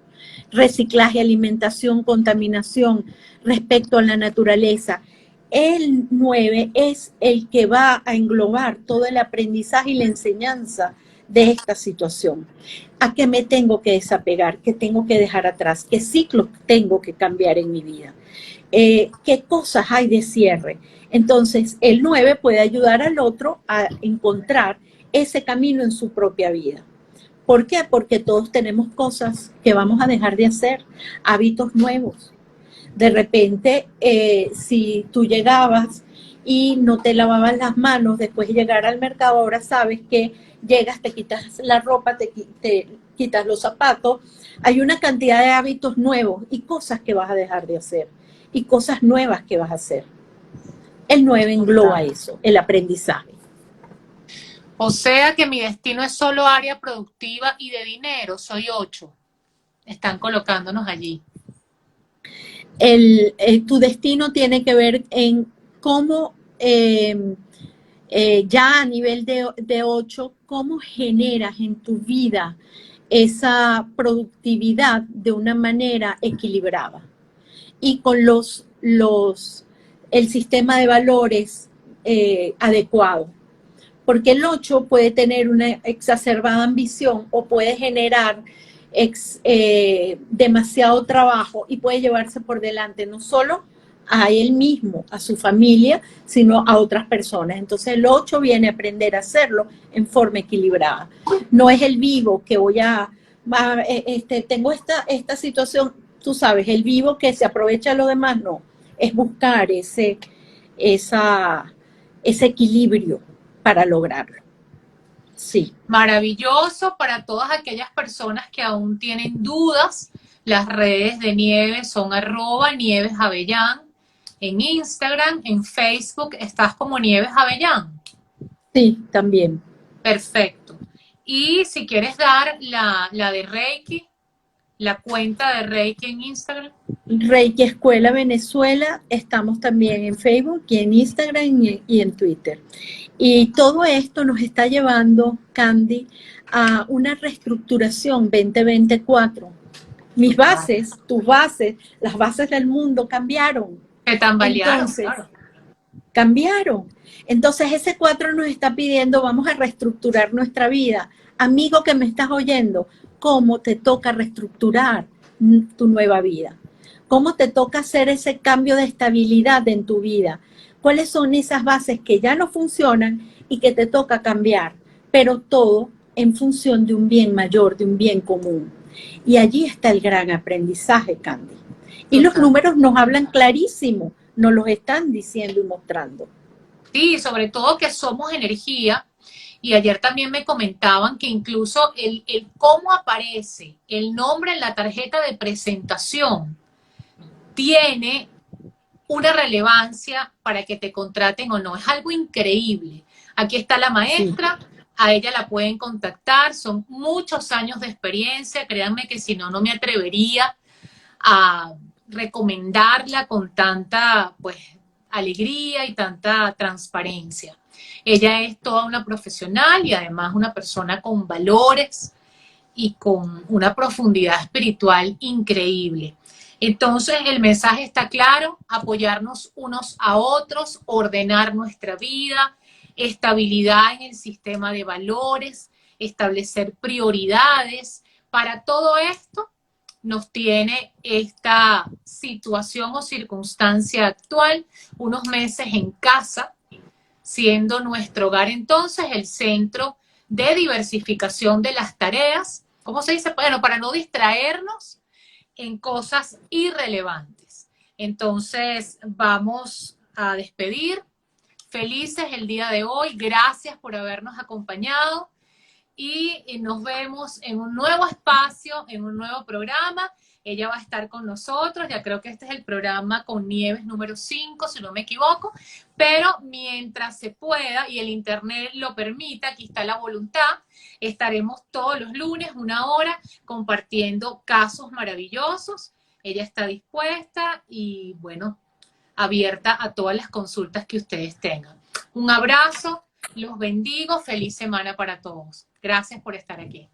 Reciclaje, alimentación, contaminación, respecto a la naturaleza. El 9 es el que va a englobar todo el aprendizaje y la enseñanza de esta situación. ¿A qué me tengo que desapegar? ¿Qué tengo que dejar atrás? ¿Qué ciclos tengo que cambiar en mi vida? ¿Qué cosas hay de cierre? Entonces, el 9 puede ayudar al otro a encontrar ese camino en su propia vida. ¿Por qué? Porque todos tenemos cosas que vamos a dejar de hacer, hábitos nuevos. De repente, si tú llegabas y no te lavabas las manos después de llegar al mercado, ahora sabes que llegas, te quitas la ropa, te quitas los zapatos. Hay una cantidad de hábitos nuevos y cosas que vas a dejar de hacer y cosas nuevas que vas a hacer. El 9 engloba eso, el aprendizaje. O sea que mi destino es solo área productiva y de dinero, soy 8. Están colocándonos allí. Tu destino tiene que ver en cómo, ya a nivel de 8, cómo generas en tu vida esa productividad de una manera equilibrada y con el sistema de valores adecuado. Porque el 8 puede tener una exacerbada ambición o puede generar demasiado trabajo y puede llevarse por delante no solo a él mismo, a su familia, sino a otras personas. Entonces el 8 viene a aprender a hacerlo en forma equilibrada. No es el vivo que tengo esta situación, tú sabes, el vivo que se aprovecha de lo demás, no. Es buscar ese equilibrio para lograrlo. Sí. Maravilloso para todas aquellas personas que aún tienen dudas. Las redes de Nieves son @NievesAvellán. En Instagram, en Facebook, estás como Nieves Avellán. Sí, también. Perfecto. Y si quieres dar la de Reiki, la cuenta de Reiki en Instagram. Reiki Escuela Venezuela, estamos también en Facebook y en Instagram y en Twitter. Y todo esto nos está llevando, Candy, a una reestructuración 2024. Mis bases, tus bases, las bases del mundo cambiaron. Se tambalearon, Entonces, claro. cambiaron. Entonces ese 4 nos está pidiendo, vamos a reestructurar nuestra vida. Amigo que me estás oyendo, ¿cómo te toca reestructurar tu nueva vida? ¿Cómo te toca hacer ese cambio de estabilidad en tu vida? ¿Cuáles son esas bases que ya no funcionan y que te toca cambiar? Pero todo en función de un bien mayor, de un bien común. Y allí está el gran aprendizaje, Candy. Y los números nos hablan clarísimo, nos los están diciendo y mostrando. Sí, sobre todo que somos energía. Y ayer también me comentaban que incluso el cómo aparece el nombre en la tarjeta de presentación tiene una relevancia para que te contraten o no. Es algo increíble. Aquí está la maestra, sí. A ella la pueden contactar, son muchos años de experiencia, créanme que si no, no me atrevería a recomendarla con tanta, pues, alegría y tanta transparencia. Ella es toda una profesional y además una persona con valores y con una profundidad espiritual increíble. Entonces el mensaje está claro, apoyarnos unos a otros, ordenar nuestra vida, estabilidad en el sistema de valores, establecer prioridades. Para todo esto nos tiene esta situación o circunstancia actual, unos meses en casa, siendo nuestro hogar entonces el centro de diversificación de las tareas. ¿Cómo se dice? Bueno, para no distraernos en cosas irrelevantes. Entonces, vamos a despedir. Felices el día de hoy. Gracias por habernos acompañado y nos vemos en un nuevo espacio, en un nuevo programa. Ella va a estar con nosotros, ya creo que este es el programa con Nieves número 5, si no me equivoco, pero mientras se pueda y el internet lo permita, aquí está la voluntad, estaremos todos los lunes, 1 hora, compartiendo casos maravillosos. Ella está dispuesta y, bueno, abierta a todas las consultas que ustedes tengan. Un abrazo, los bendigo, feliz semana para todos. Gracias por estar aquí.